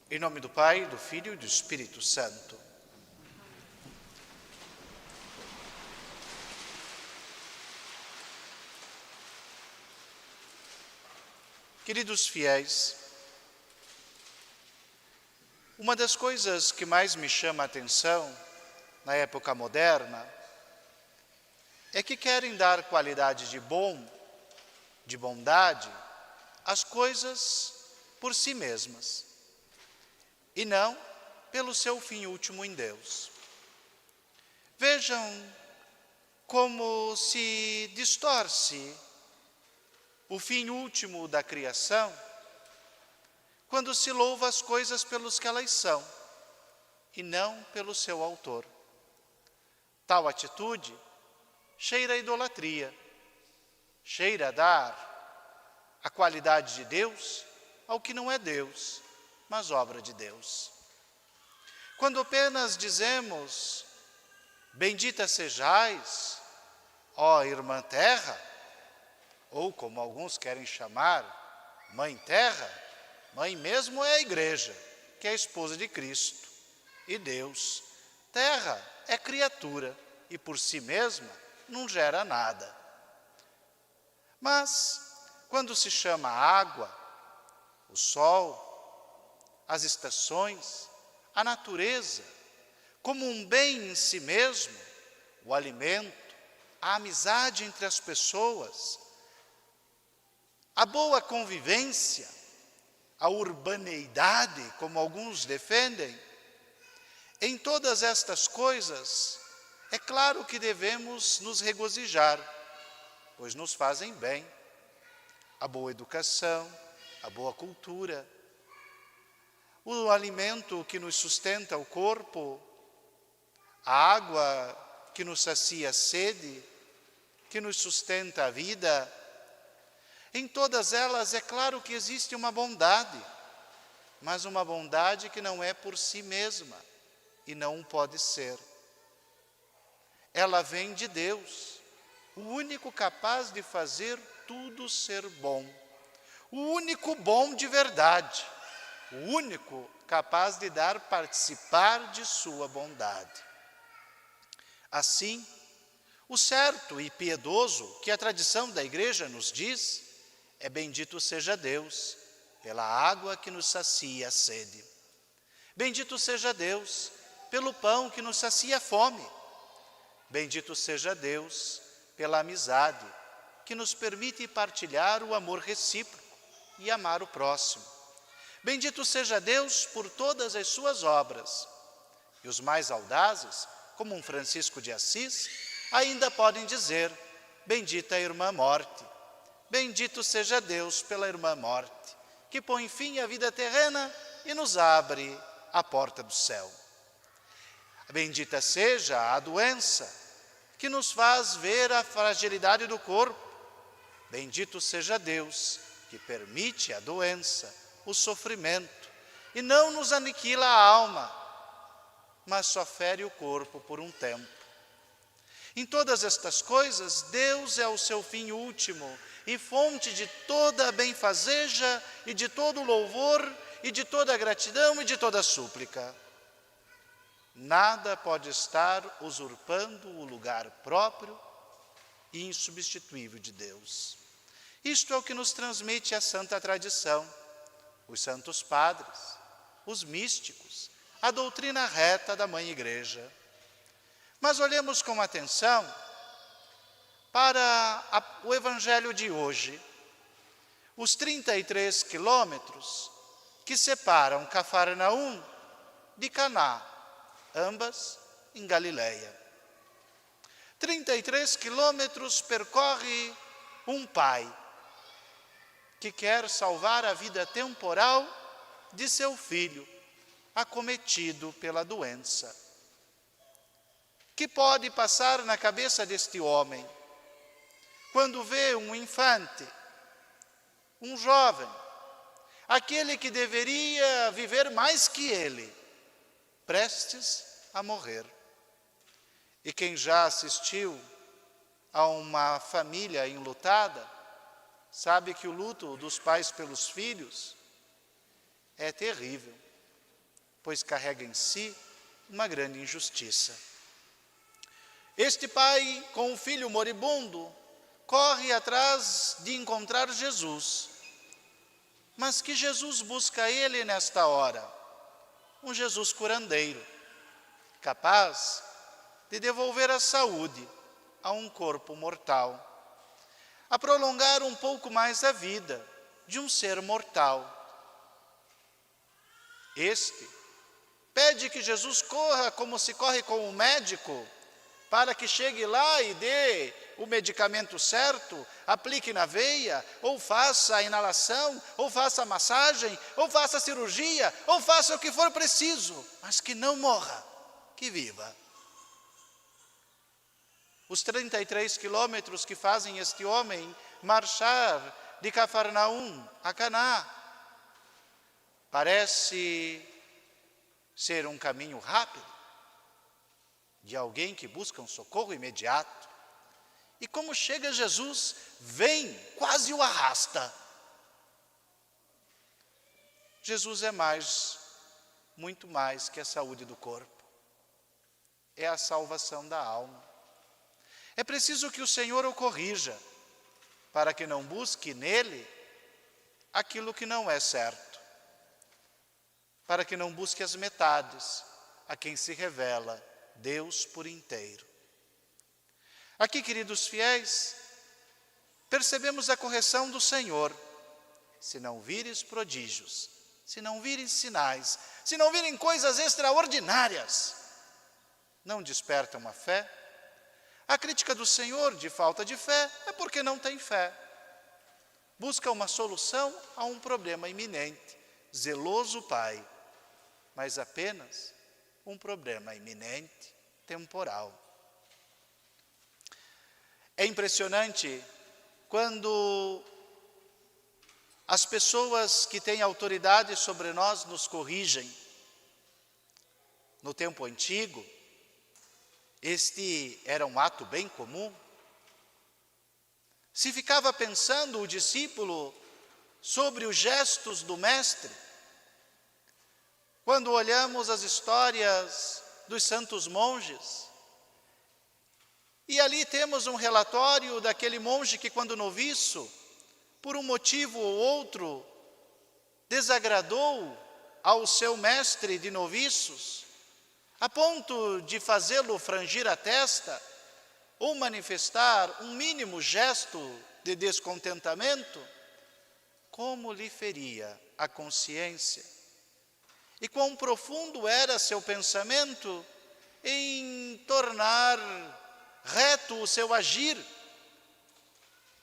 Em nome do Pai, do Filho e do Espírito Santo. Queridos fiéis, uma das coisas que mais me chama a atenção na época moderna é que querem dar qualidade de bom, de bondade, às coisas por si mesmas e não pelo seu fim último em Deus. Vejam como se distorce o fim último da criação quando se louva as coisas pelos que elas são e não pelo seu autor. Tal atitude cheira a idolatria, cheira a dar a qualidade de Deus ao que não é Deus, mas obra de Deus. Quando apenas dizemos, bendita sejais, ó irmã terra, ou como alguns querem chamar, mãe terra, mãe mesmo é a igreja, que é a esposa de Cristo, e Deus. Terra é criatura e por si mesma não gera nada. Mas, quando se chama a água, o sol, as estações, a natureza, como um bem em si mesmo, o alimento, a amizade entre as pessoas, a boa convivência, a urbaneidade, como alguns defendem, em todas estas coisas, é claro que devemos nos regozijar, pois nos fazem bem. A boa educação, a boa cultura, o alimento que nos sustenta o corpo, a água que nos sacia a sede, que nos sustenta a vida. Em todas elas é claro que existe uma bondade, mas uma bondade que não é por si mesma e não pode ser. Ela vem de Deus, o único capaz de fazer tudo ser bom, o único bom de verdade, o único capaz de participar de sua bondade. Assim, o certo e piedoso que a tradição da igreja nos diz é bendito seja Deus pela água que nos sacia a sede. Bendito seja Deus pelo pão que nos sacia a fome. Bendito seja Deus pela amizade que nos permite partilhar o amor recíproco e amar o próximo. Bendito seja Deus por todas as suas obras. E os mais audazes, como um Francisco de Assis, ainda podem dizer, bendita a irmã morte. Bendito seja Deus pela irmã morte, que põe fim à vida terrena e nos abre a porta do céu. Bendita seja a doença, que nos faz ver a fragilidade do corpo. Bendito seja Deus, que permite a doença, o sofrimento, e não nos aniquila a alma, mas só fere o corpo por um tempo. Em todas estas coisas, Deus é o seu fim último e fonte de toda a benfazeja e de todo o louvor e de toda a gratidão e de toda a súplica. Nada pode estar usurpando o lugar próprio e insubstituível de Deus. Isto é o que nos transmite a santa tradição, os santos padres, os místicos, a doutrina reta da Mãe Igreja. Mas olhemos com atenção para o Evangelho de hoje, os 33 quilômetros que separam Cafarnaum de Caná, ambas em Galileia. 33 quilômetros percorre um pai que quer salvar a vida temporal de seu filho, acometido pela doença. Que pode passar na cabeça deste homem quando vê um infante, um jovem, aquele que deveria viver mais que ele, prestes a morrer? E quem já assistiu a uma família enlutada, sabe que o luto dos pais pelos filhos é terrível. pois carrega em si uma grande injustiça. Este pai, com o filho moribundo, corre atrás de encontrar Jesus. Mas que Jesus busca ele nesta hora? Um Jesus curandeiro, capaz de devolver a saúde a um corpo mortal, a prolongar um pouco mais a vida de um ser mortal. Este pede que Jesus corra como se corre com o médico, para que chegue lá e dê o medicamento certo, aplique na veia, ou faça a inalação, ou faça a massagem, ou faça a cirurgia, ou faça o que for preciso, mas que não morra, que viva. Os 33 quilômetros que fazem este homem marchar de Cafarnaum a Caná, parece ser um caminho rápido, de alguém que busca um socorro imediato. E como chega Jesus, vem, quase o arrasta. Jesus é muito mais que a saúde do corpo. É a salvação da alma. É preciso que o Senhor o corrija, para que não busque nele aquilo que não é certo. Para que não busque as metades, a quem se revela Deus por inteiro. Aqui, queridos fiéis, percebemos a correção do Senhor. Se não vires prodígios, se não virem sinais, se não virem coisas extraordinárias, não despertam a fé. A crítica do Senhor de falta de fé é porque não tem fé. Busca uma solução a um problema iminente, zeloso Pai, mas apenas um problema iminente, temporal. É impressionante quando as pessoas que têm autoridade sobre nós nos corrigem. No tempo antigo, este era um ato bem comum. Se ficava pensando o discípulo sobre os gestos do mestre, quando olhamos as histórias dos santos monges, e ali temos um relatório daquele monge que, quando noviço, por um motivo ou outro, desagradou ao seu mestre de noviços, a ponto de fazê-lo frangir a testa ou manifestar um mínimo gesto de descontentamento, como lhe feria a consciência? E quão profundo era seu pensamento em tornar reto o seu agir.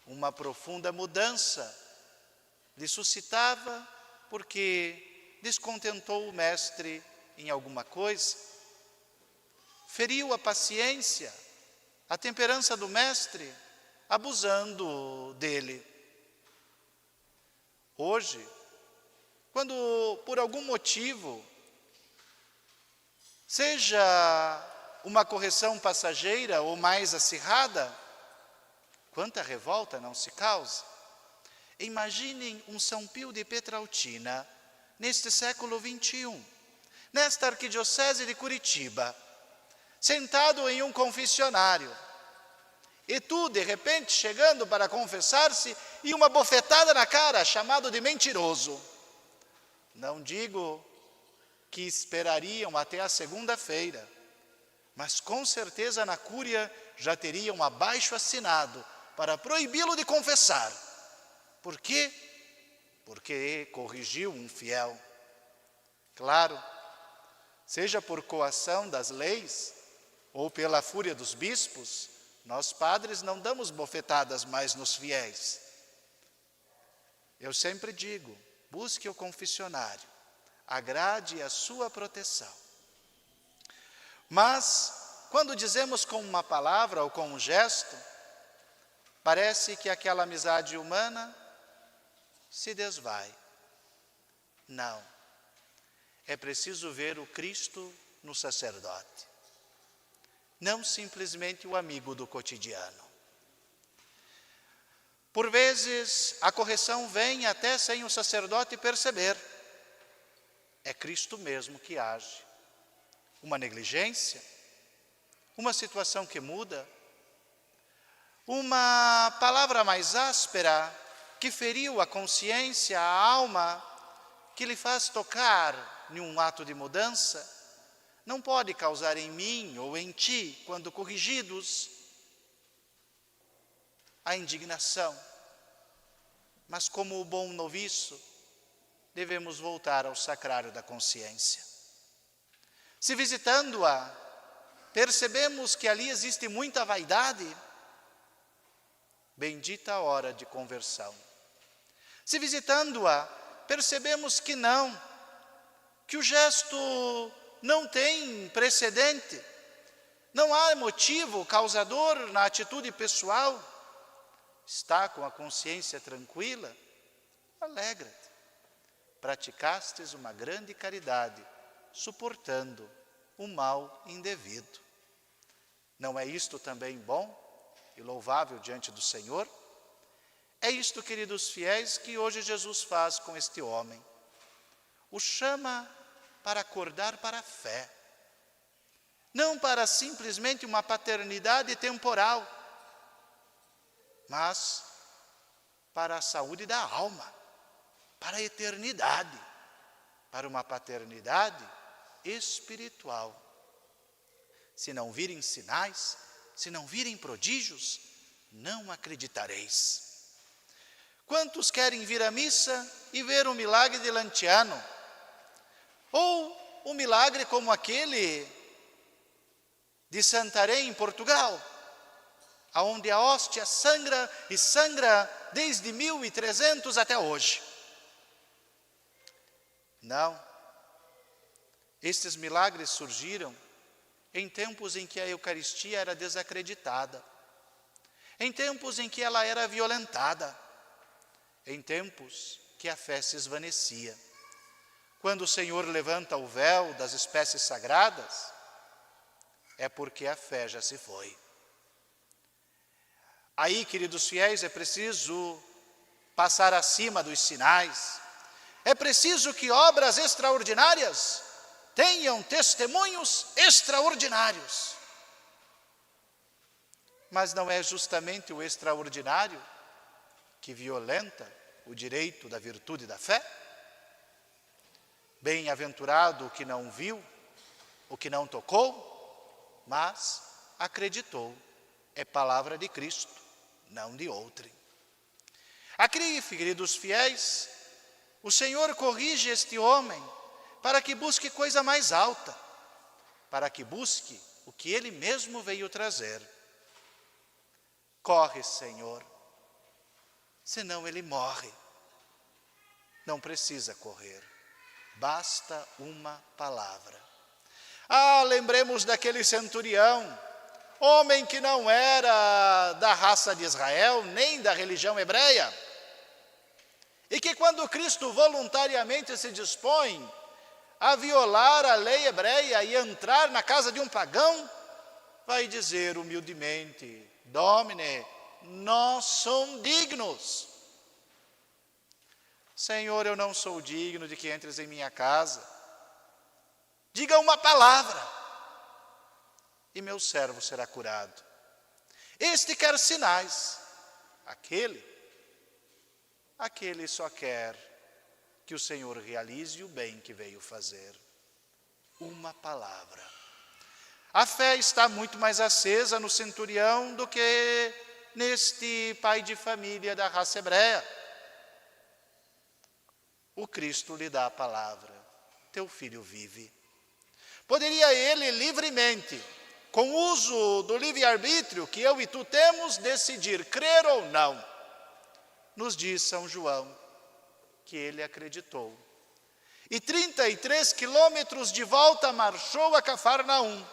Uma profunda mudança lhe suscitava porque descontentou o mestre em alguma coisa. Feriu a paciência, a temperança do mestre, abusando dele. Hoje, quando por algum motivo, seja uma correção passageira ou mais acirrada, quanta revolta não se causa? Imaginem um São Pio de Pietrelcina, neste século 21, nesta arquidiocese de Curitiba, sentado em um confessionário, e tu, de repente, chegando para confessar-se, e uma bofetada na cara, chamado de mentiroso. Não digo que esperariam até a segunda-feira, mas com certeza na cúria já teriam abaixo-assinado para proibi-lo de confessar. Por quê? Porque corrigiu um fiel. Claro, seja por coação das leis ou pela fúria dos bispos, nós padres não damos bofetadas mais nos fiéis. Eu sempre digo, busque o confessionário, agrade a sua proteção. Mas, quando dizemos com uma palavra ou com um gesto, parece que aquela amizade humana se desvai. Não. É preciso ver o Cristo no sacerdote. Não simplesmente o amigo do cotidiano. Por vezes, a correção vem até sem o sacerdote perceber. é Cristo mesmo que age. Uma negligência, uma situação que muda, uma palavra mais áspera que feriu a consciência, a alma, que lhe faz tocar em um ato de mudança, não pode causar em mim ou em ti, quando corrigidos, a indignação. Mas como o bom noviço, devemos voltar ao sacrário da consciência. Se visitando-a, percebemos que ali existe muita vaidade, bendita a hora de conversão. Se visitando-a, percebemos que não, que o gesto não tem precedente, não há motivo causador na atitude pessoal, está com a consciência tranquila, alegra-te. Praticastes uma grande caridade, suportando o mal indevido. Não é isto também bom e louvável diante do Senhor? É isto, queridos fiéis, que hoje Jesus faz com este homem. O chama para acordar para a fé. Não para simplesmente uma paternidade temporal, mas para a saúde da alma, para a eternidade, para uma paternidade espiritual. Se não virem sinais, se não virem prodígios, não acreditareis. Quantos querem vir à missa e ver um milagre de Lanciano? Ou um milagre como aquele de Santarém, em Portugal, onde a hóstia sangra e sangra desde 1300 até hoje. Não. Estes milagres surgiram em tempos em que a Eucaristia era desacreditada, em tempos em que ela era violentada, em tempos que a fé se esvanecia. Quando o Senhor levanta o véu das espécies sagradas, é porque a fé já se foi. Aí, queridos fiéis, é preciso passar acima dos sinais. É preciso que obras extraordinárias tenham testemunhos extraordinários. Mas não é justamente o extraordinário que violenta o direito da virtude da fé? Bem-aventurado o que não viu, o que não tocou, mas acreditou. É palavra de Cristo, não de outrem. Aqui, queridos fiéis, o Senhor corrige este homem para que busque coisa mais alta, para que busque o que Ele mesmo veio trazer. Corre, Senhor, senão ele morre. Não precisa correr, basta uma palavra. Lembremos daquele centurião, homem que não era da raça de Israel, nem da religião hebreia, e que quando Cristo voluntariamente se dispõe a violar a lei hebreia e entrar na casa de um pagão, vai dizer humildemente: Domine, nós somos dignos. Senhor, eu não sou digno de que entres em minha casa. Diga uma palavra e meu servo será curado. Este quer sinais, aquele só quer que o Senhor realize o bem que veio fazer. Uma palavra. A fé está muito mais acesa no centurião do que neste pai de família da raça hebreia. O Cristo lhe dá a palavra: teu filho vive. Poderia ele livremente, com o uso do livre-arbítrio que eu e tu temos, decidir crer ou não. Nos diz São João que ele acreditou. E 33 quilômetros de volta marchou a Cafarnaum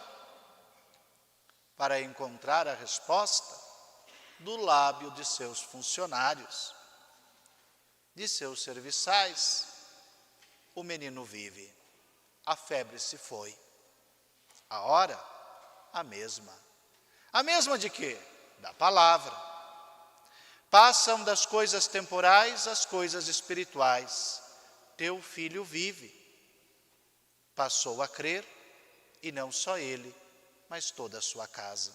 para encontrar a resposta do lábio de seus funcionários, de seus serviçais. O menino vive, a febre se foi. A hora, a mesma. A mesma de quê? Da palavra. Passam das coisas temporais às coisas espirituais. Teu filho vive. passou a crer, e não só ele, mas toda a sua casa.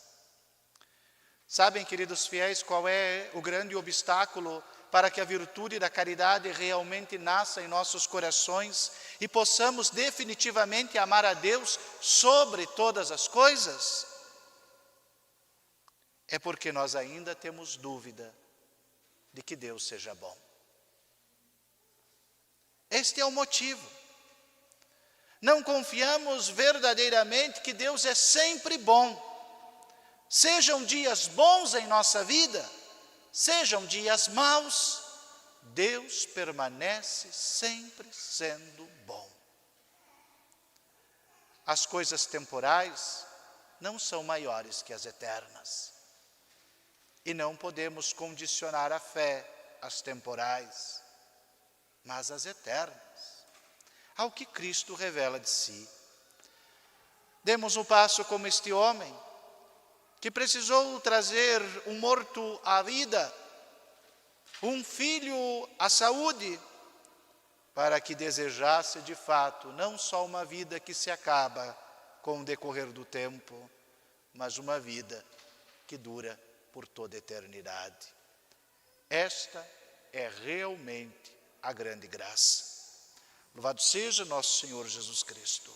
Sabem, queridos fiéis, qual é o grande obstáculo para que a virtude da caridade realmente nasça em nossos corações e possamos definitivamente amar a Deus sobre todas as coisas? É porque nós ainda temos dúvida de que Deus seja bom. Este é o motivo. Não confiamos verdadeiramente que Deus é sempre bom. Sejam dias bons em nossa vida, sejam dias maus, Deus permanece sempre sendo bom. As coisas temporais não são maiores que as eternas. E não podemos condicionar a fé às temporais, mas às eternas, ao que Cristo revela de si. Demos um passo como este homem, que precisou trazer um morto à vida, um filho à saúde, para que desejasse de fato não só uma vida que se acaba com o decorrer do tempo, mas uma vida que dura por toda a eternidade. Esta é realmente a grande graça. Louvado seja nosso Senhor Jesus Cristo.